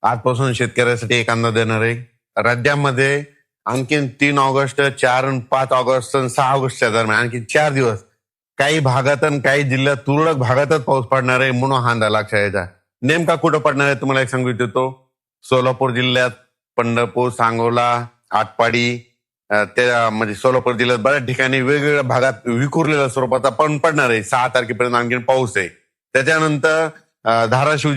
आजपासून शेतकऱ्यासाठी एक अंदाज देणार आहे. राज्यामध्ये आणखीन 3 ऑगस्ट, 4 आणि 5 ऑगस्ट आणि 6 ऑगस्टच्या दरम्यान आणखी 4 दिवस काही भागात आणि काही जिल्ह्यात तुरळक भागातच पाऊस पडणार आहे म्हणून हा अंदाज लक्षात यायचा. नेमका कुठं पडणार आहे तुम्हाला एक सांगू इच्छितो. सोलापूर जिल्ह्यात पंढरपूर, सांगोला, आटपाडी, त्या म्हणजे सोलापूर जिल्ह्यात बऱ्याच ठिकाणी वेगवेगळ्या भागात विखुरलेल्या स्वरूपाचा पण पडणार आहे. 6 तारखेपर्यंत आणखीन पाऊस आहे. त्याच्यानंतर धाराशिव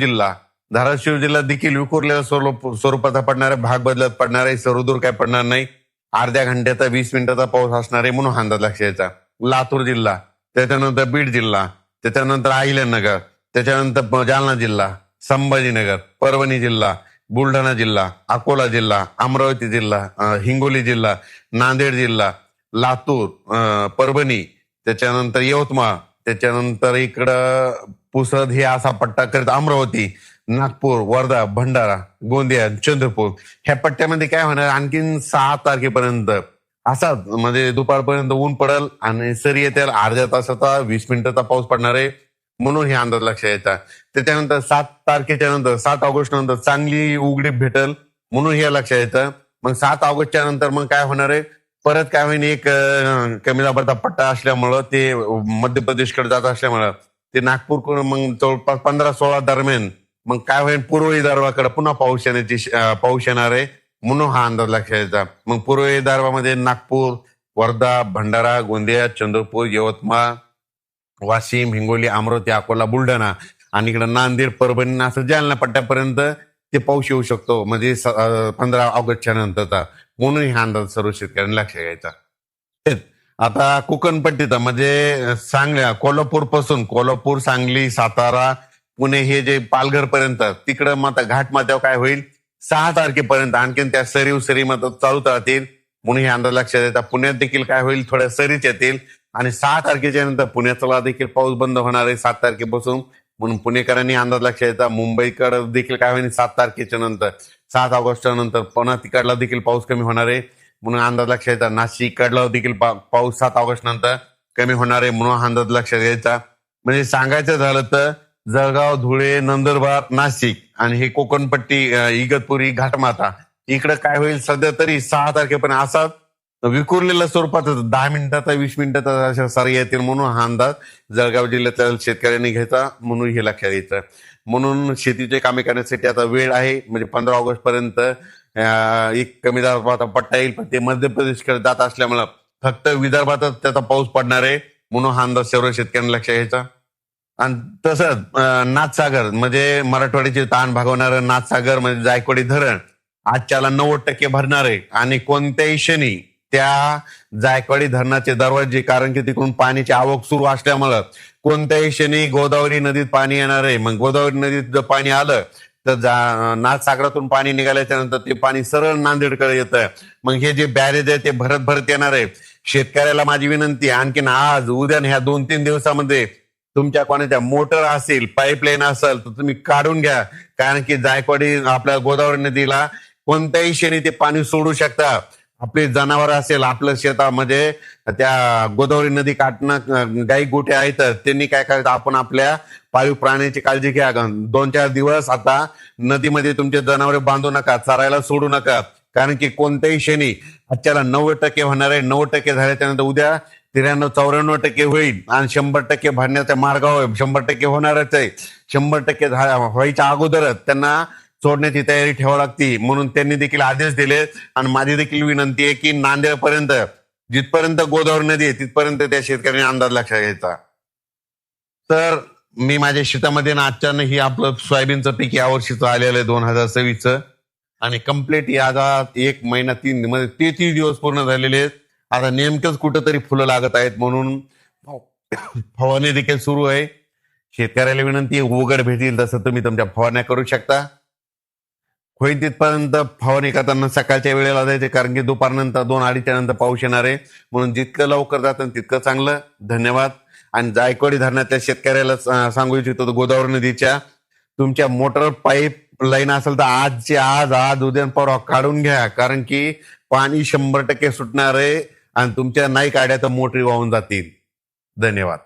जिल्हा देखील विखुरलेल्या स्वरूपाचा पडणार आहे. भाग बदलत पडणार आहे. सर्वदूर काय पडणार नाही. अर्ध्या घंट्याचा 20 मिनिटाचा पाऊस असणार आहे म्हणून अंदाज लक्षात यायचा. लातूर जिल्हा, त्याच्यानंतर बीड जिल्हा, त्याच्यानंतर अहिल्यानगर, त्याच्यानंतर जालना जिल्हा, संभाजीनगर, परभणी जिल्हा, बुलढाणा जिल्हा, अकोला जिल्हा, अमरावती जिल्हा, हिंगोली जिल्हा, नांदेड जिल्हा, लातूर, परभणी, त्याच्यानंतर यवतमाळ, त्याच्यानंतर इकडं पुसद हे असा पट्टा करत अमरावती, नागपूर, वर्धा, भंडारा, गोंदिया, चंद्रपूर ह्या पट्ट्यामध्ये काय होणार आणखीन 6 तारखेपर्यंत असा म्हणजे दुपारपर्यंत ऊन पडेल आणि सरी येतील. अर्ध्या तासाचा 20 मिनिटाचा पाऊस पडणार आहे म्हणून हे अंदाज लक्षात यायचा. त्याच्यानंतर 7 तारखेच्या नंतर 7 ऑगस्ट नंतर चांगली उघडीप भेटल म्हणून हे लक्षात यायचं. मग 7 ऑगस्टच्या नंतर मग काय होणार आहे परत काय होईल एक कमी दाबाचा पट्टा असल्यामुळं ते मध्य प्रदेशकडे जात असल्यामुळं ते नागपूर मग जवळपास 15-16 दरम्यान मग काय होईल पूर्व विदर्भाकडे पुन्हा पाऊस येणार आहे म्हणून हा अंदाज लक्षात यायचा. मग पूर्व विदर्भामध्ये नागपूर, वर्धा, भंडारा, गोंदिया, चंद्रपूर, यवतमाळ, वाशिम, हिंगोली, अमरावती, अकोला, बुलढाणा आणि इकडे नांदेड, परभणी असं जालना पट्ट्यापर्यंत ते पाऊस येऊ शकतो म्हणजे 15 ऑगस्टच्या नंतरचा म्हणून हा अंदाज सर्व शेतकऱ्यांनी लक्षात घ्यायचा. आता कोकणपट्टीचा म्हणजे कोल्हापूर, सांगली, सातारा, पुणे हे जे पालघर पर्यंत तिकडं मग घाट माथ्यावर काय होईल 6 तारखेपर्यंत आणखीन त्या सरी मग चालूच राहतील म्हणून हे अंदाज लक्षात येतात. पुण्यात देखील काय होईल थोड्या सरीच येतील आणि 6 तारखेच्या नंतर पुण्याचा देखील पाऊस बंद होणार आहे 7 तारखेपासून म्हणून पुणेकरांनी अंदाज लक्षात येतात. मुंबईकडे देखील काय होईल 7 तारखेच्या नंतर 7 ऑगस्टच्या नंतर पुन्हा तिकडला देखील पाऊस कमी होणार आहे म्हणून अंदाज लक्षात येतात. नाशिककडला देखील पाऊस 7 ऑगस्ट नंतर कमी होणार आहे म्हणून अंदाज लक्षात घ्यायचा. म्हणजे सांगायचं झालं तर जळगाव, धुळे, नंदुरबार, नाशिक आणि हे कोकणपट्टी, इगतपुरी, घाटमाथा इकडे काय होईल सध्या तरी 6 तारखेपर्यंत असा विखुरलेल्या स्वरूपात 10 मिनिटाचा 20 मिनिटाचा अशा सारी येतील म्हणून हा अंदाज जळगाव जिल्ह्यातल्या शेतकऱ्यांनी घ्यायचा म्हणून हे लक्षात घ्यायचं. म्हणून शेतीचे कामे करण्यासाठी आता वेळ आहे म्हणजे 15 ऑगस्ट पर्यंत एक कमी दाबाचा पट्टा येईल पण ते मध्य प्रदेशकडे जात असल्यामुळे फक्त विदर्भातच त्याचा पाऊस पडणार आहे म्हणून हा अंदाज सर्व शेतकऱ्यांनी लक्षात घ्यायचा. आणि तसंच नाथसागर म्हणजे मराठवाड्याचे ताण भागवणारं नाथसागर म्हणजे जायकवाडी धरण आजच्याला 90% भरणार आहे आणि कोणत्याही क्षणी त्या जायकवाडी धरणाचे दरवाजे कारण की तिकडून पाण्याची आवक सुरू असल्यामुळं कोणत्याही क्षणी गोदावरी नदीत पाणी येणार आहे. मग गोदावरी नदीत जर पाणी आलं तर नाथसागरातून पाणी निघाल्याच्या नंतर ते पाणी सरळ नांदेडकडे येतं. मग हे जे बॅरेज आहे ते भरत येणार आहे. शेतकऱ्याला माझी विनंती आणखीन आज उद्या ह्या 2-3 दिवसामध्ये तुमच्या कोणाच्या मोटर असेल, पाईपलाईन असेल तर तुम्ही काढून घ्या कारण की जायकवाडी आपल्या गोदावरी नदीला कोणत्याही क्षणी ते पाणी सोडू शकता. आपले जनावर असेल आपलं शेतामध्ये त्या गोदावरी नदी काठणं गाई गोठे आहेत त्यांनी काय करायचं आपण आपल्या पाळीव प्राण्याची काळजी घ्या. 2-4 दिवस आता नदीमध्ये तुमचे जनावरे बांधू नका, चरायला सोडू नका कारण की कोणत्याही क्षणी आजच्याला 90% होणार आहे. 90% झाल्याच्या नंतर उद्या 93-94% होईल आणि 100% भरण्याच्या मार्गावर 100% होणारच आहे. 100% व्हायच्या अगोदरच त्यांना सोडण्याची तयारी ठेवावी लागते म्हणून त्यांनी देखील आदेश दिले. आणि माझी देखील विनंती आहे की नांदेडपर्यंत जिथपर्यंत गोदावरी नदी आहे तिथपर्यंत त्या शेतकऱ्यांनी अंदाज लक्षात घ्यायचा. तर मी माझ्या शेतामध्ये अचानक ही आपलं सोयाबीनचं पीक यावर्षीचं आलेलं आहे 2026 आणि कम्प्लीट आता 1 महिना 3 म्हणजे 33 दिवस पूर्ण झालेले आहेत. आता नेमकंच कुठंतरी फुलं लागत आहेत म्हणून फवारणी देखील सुरू आहे. शेतकऱ्याला विनंती आहे उघड भेटेल तसं तुम्ही तुमच्या फवारण्या करू शकता. होईल तिथपर्यंत फवारणी करताना सकाळच्या वेळेला जायचे कारण की दुपारनंतर 2-2:30च्या नंतर पाऊस येणार आहे म्हणून जितकं लवकर जातं तितकं चांगलं. धन्यवाद. आणि जायकवाडी धरणातल्या शेतकऱ्याला सांगू इच्छितो गोदावरी नदीच्या तुमच्या मोटर पाईप लाईन असेल तर आज उद्या परवा काढून घ्या कारण की पाणी 100% सुटणार आहे आणि तुमच्या नाही काढ्या तर मोटरी वाहून जातील. धन्यवाद.